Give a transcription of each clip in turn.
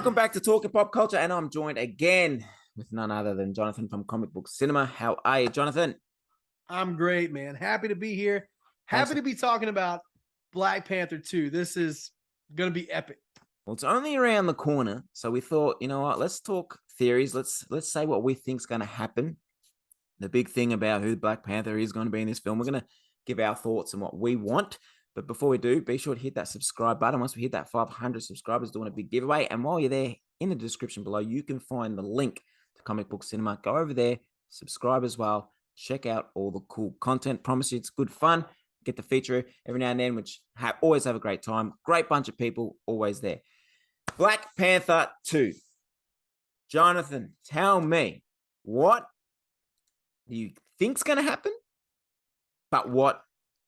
Welcome back to Talking Pop Culture, and I'm joined again with none other than Jonathan from Comic Book Cinema. How are you, Jonathan? I'm great, man. Happy to be here. Thanks. Happy to be talking about Black Panther 2. This is going to be epic. Well, it's only around the corner, so we thought, you know what? Let's talk theories. Let's say what we think's going to happen. The big thing about who Black Panther is going to be in this film. We're going to give our thoughts and what we want. But before we do, be sure to hit that subscribe button. Once we hit that 500 subscribers, doing a big giveaway. And while you're there, in the description below, you can find the link to Comic Book Cinema. Go over there, subscribe as well. Check out all the cool content. Promise you it's good fun. Get the feature every now and then, which always have a great time. Great bunch of people, always there. Black Panther 2. Jonathan, tell me, what do you think's going to happen? But what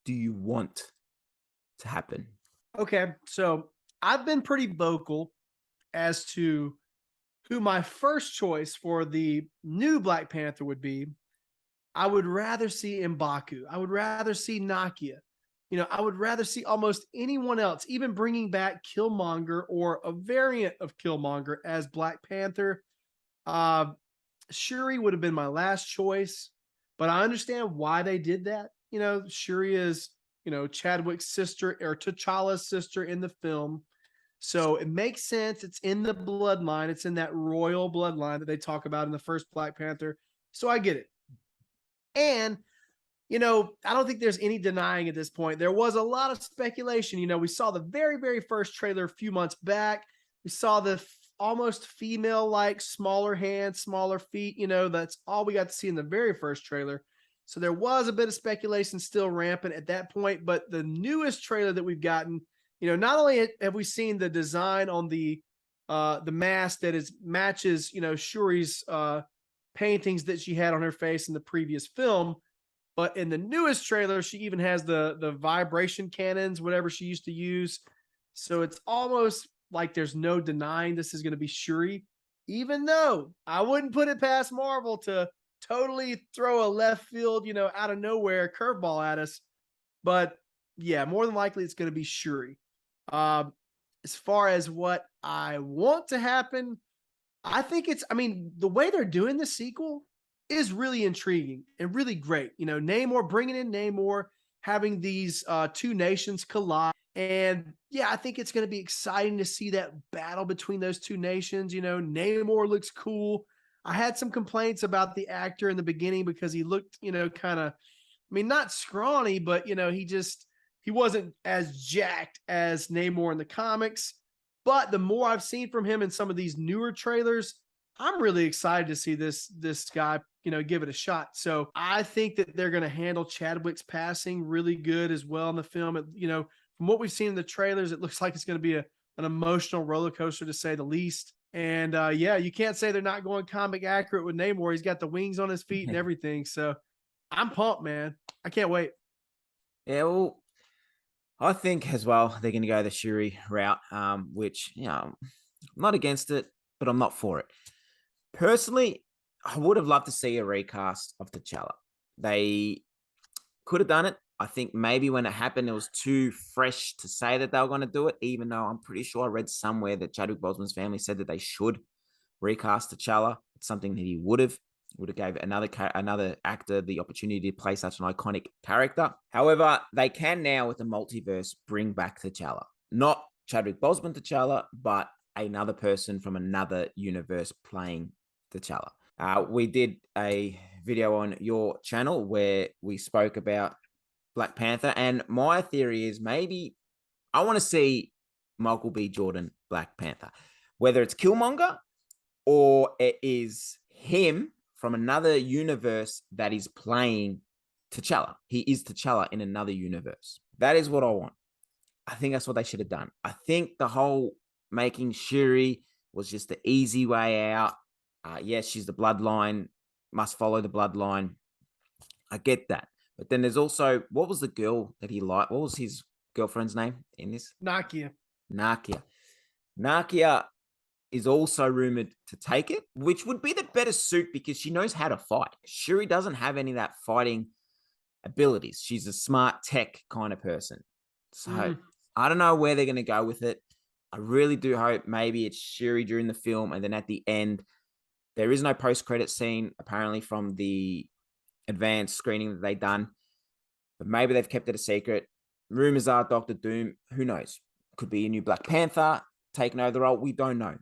do you want to happen? Okay, so I've been pretty vocal as to who my first choice for the new Black Panther would be. I would rather see M'Baku. I would rather see Nakia. I would rather see almost anyone else, even bringing back Killmonger or a variant of Killmonger as Black Panther. Shuri would have been my last choice, but I understand why they did that. Shuri is, Chadwick's sister or T'Challa's sister in the film. So it makes sense. It's in the bloodline. It's in that royal bloodline that they talk about in the first Black Panther. So I get it. And, I don't think there's any denying at this point. There was a lot of speculation. We saw the very, very first trailer a few months back. We saw the almost female-like, smaller hands, smaller feet. That's all we got to see in the very first trailer. So there was a bit of speculation still rampant at that point. But the newest trailer that we've gotten, not only have we seen the design on the mask that matches, Shuri's paintings that she had on her face in the previous film, but in the newest trailer, she even has the vibration cannons, whatever she used to use. So it's almost like there's no denying this is going to be Shuri, even though I wouldn't put it past Marvel to totally throw a left field, out of nowhere curveball at us. But yeah, more than likely it's going to be Shuri. As far as what I want to happen, I think the way they're doing the sequel is really intriguing and really great. Namor, bringing in Namor, having these two nations collide. And yeah, I think it's going to be exciting to see that battle between those two nations. Namor looks cool. I had some complaints about the actor in the beginning because he looked, kind of, not scrawny, but, he wasn't as jacked as Namor in the comics. But the more I've seen from him in some of these newer trailers, I'm really excited to see this guy, give it a shot. So I think that they're going to handle Chadwick's passing really good as well in the film. From what we've seen in the trailers, it looks like it's going to be an emotional roller coaster to say the least. And yeah, you can't say they're not going comic accurate with Namor. He's got the wings on his feet and everything. So I'm pumped, man. I can't wait. Yeah, well, I think as well they're going to go the Shuri route, which, I'm not against it, but I'm not for it. Personally, I would have loved to see a recast of T'Challa. They could have done it. I think maybe when it happened, it was too fresh to say that they were going to do it, even though I'm pretty sure I read somewhere that Chadwick Boseman's family said that they should recast T'Challa. It's something that he would have gave another actor the opportunity to play such an iconic character. However, they can now, with the multiverse, bring back T'Challa. Not Chadwick Boseman T'Challa, but another person from another universe playing T'Challa. We did a video on your channel where we spoke about Black Panther, and my theory is maybe I want to see Michael B. Jordan Black Panther, whether it's Killmonger or it is him from another universe that is playing T'Challa. He is T'Challa in another universe. That is what I want. I think that's what they should have done. I think the whole making Shuri was just the easy way out. Yes, she's the bloodline, must follow the bloodline. I get that. But then there's also, what was the girl that he liked? What was his girlfriend's name in this? Nakia. Nakia is also rumored to take it, which would be the better suit because she knows how to fight. Shuri doesn't have any of that fighting abilities. She's a smart tech kind of person. So I don't know where they're going to go with it. I really do hope maybe it's Shuri during the film, and then at the end, there is no post-credit scene, apparently, from the advanced screening that they done. But maybe they've kept it a secret. Rumors are Doctor Doom. Who knows? Could be a new Black Panther taking over the role. We don't know.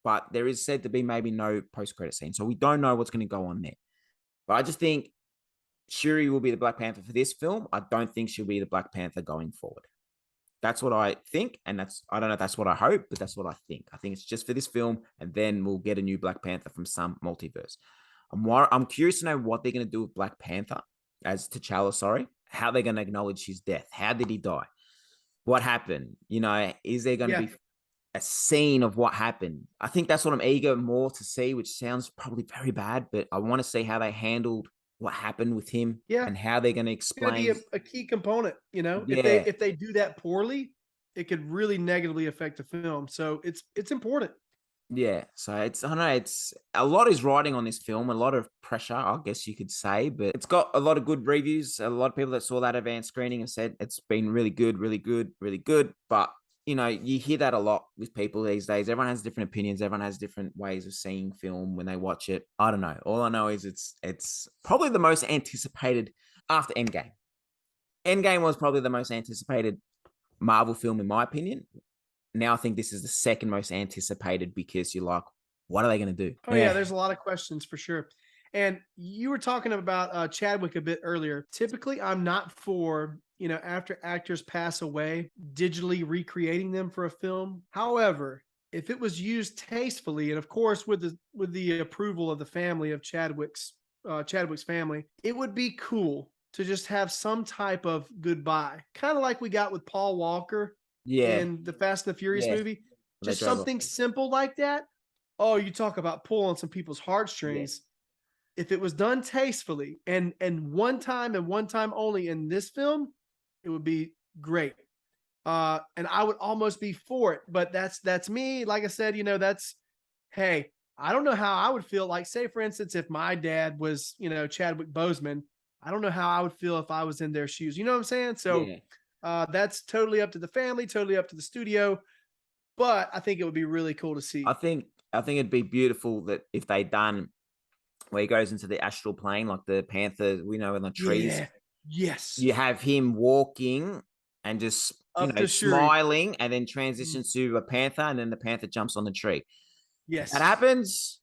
But there is said to be maybe no post-credit scene. So we don't know what's going to go on there. But I just think Shuri will be the Black Panther for this film. I don't think she'll be the Black Panther going forward. That's what I think, and I don't know if that's what I hope, but that's what I think. I think it's just for this film, and then we'll get a new Black Panther from some multiverse. I'm curious to know what they're going to do with Black Panther as T'Challa, sorry. How they're going to acknowledge his death. How did he die? What happened? Is there going to Yeah. be a scene of what happened? I think that's what I'm eager more to see, which sounds probably very bad, but I want to see how they handled what happened with him Yeah. and how they're going to It's gonna be explain. a key component, you know? If they Yeah, if they do that poorly, it could really negatively affect the film. So it's important. yeah. So I don't know, it's a lot is riding on this film, a lot of pressure, I guess you could say, but it's got a lot of good reviews. A lot of people that saw that advanced screening have said it's been really good, really good, really good. But you hear that a lot with people these days. Everyone has different opinions. Everyone has different ways of seeing film when they watch it. I don't know. All I know is it's probably the most anticipated after Endgame. Endgame was probably the most anticipated Marvel film, in my opinion. Now I think this is the second most anticipated because you're like, what are they going to do? Oh yeah, Yeah. there's a lot of questions for sure. And you were talking about Chadwick a bit earlier. Typically, I'm not for, after actors pass away, digitally recreating them for a film. However, if it was used tastefully, and of course with the approval of the family of Chadwick's family, it would be cool to just have some type of goodbye, kind of like we got with Paul Walker Yeah. in the Fast and the Furious Yeah. movie. They Just drove off. something simple like that. Oh, you talk about pulling some people's Yeah. heartstrings. If it was done tastefully and one time and one time only in this film, it would be great. And I would almost be for it, but that's me. Like I said, that's hey, I don't know how I would feel. Like, say, for instance, if my dad was, Chadwick Boseman, I don't know how I would feel if I was in their shoes. You know what I'm saying? So Yeah. that's totally up to the family, totally up to the studio. But I think it would be really cool to I see. think I think it'd be beautiful that if they done where he goes into the astral plane, like the Panther, we know in the trees, Yeah. Yes. you have him walking and just, Up to Shuri. smiling and then Mm. transitions to a panther and then the panther jumps on the tree. If that Yes. happens,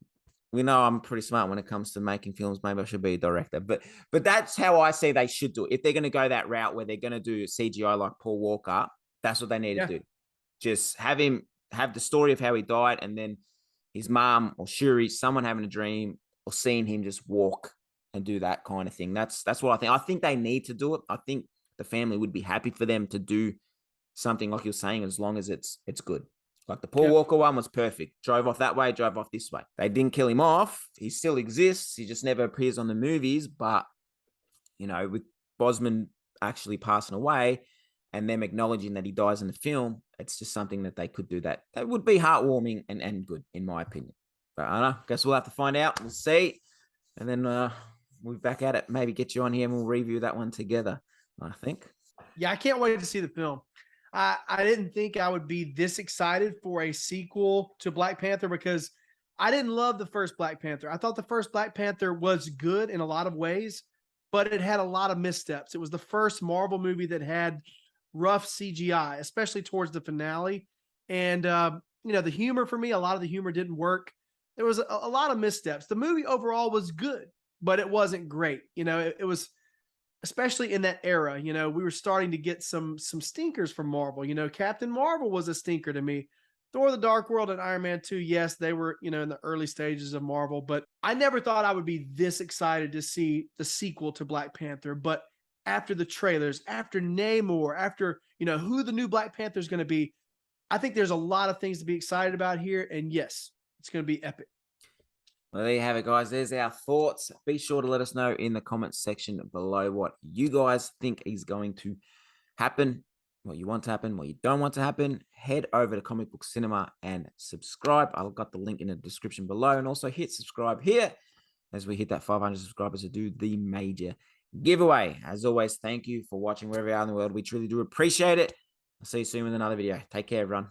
we know I'm pretty smart when it comes to making films. Maybe I should be a director, but that's how I say they should do it. If they're going to go that route where they're going to do CGI like Paul Walker, that's what they need Yeah. to do. Just have the story of how he died, and then his mom or Shuri, someone having a dream or seeing him just walk and do that kind of thing. That's what I think. I think they need to do it. I think the family would be happy for them to do something like you're saying, as long as it's good. Like the Paul Yep. Walker one was perfect. Drove off that way, drove off this way. They didn't kill him off. He still exists. He just never appears on the movies. But with Bosman actually passing away and them acknowledging that he dies in the film, it's just something that they could do that would be heartwarming and good, in my opinion. But I don't know. Guess we'll have to find out. We'll see. And then we'll be back at it. Maybe get you on here and we'll review that one together, I think. Yeah, I can't wait to see the film. I didn't think I would be this excited for a sequel to Black Panther because I didn't love the first Black Panther. I thought the first Black Panther was good in a lot of ways, but it had a lot of missteps. It was the first Marvel movie that had rough CGI, especially towards the finale. And the humor for me, a lot of the humor didn't work. There was a lot of missteps. The movie overall was good, but it wasn't great. It was, especially in that era, we were starting to get some stinkers from Marvel. Captain Marvel was a stinker to me. Thor: The Dark World and Iron Man 2, yes, they were, in the early stages of Marvel, but I never thought I would be this excited to see the sequel to Black Panther. But after the trailers, after Namor, after, who the new Black Panther is going to be, I think there's a lot of things to be excited about here. And yes, it's going to be epic. Well, there you have it, guys. There's our thoughts. Be sure to let us know in the comments section below what you guys think is going to happen, what you want to happen, what you don't want to happen. Head over to Comic Book Cinema and subscribe. I've got the link in the description below, and also hit subscribe here as we hit that 500 subscribers to do the major giveaway. As always, thank you for watching wherever you are in the world. We truly do appreciate it. I'll see you soon with another video. Take care, everyone.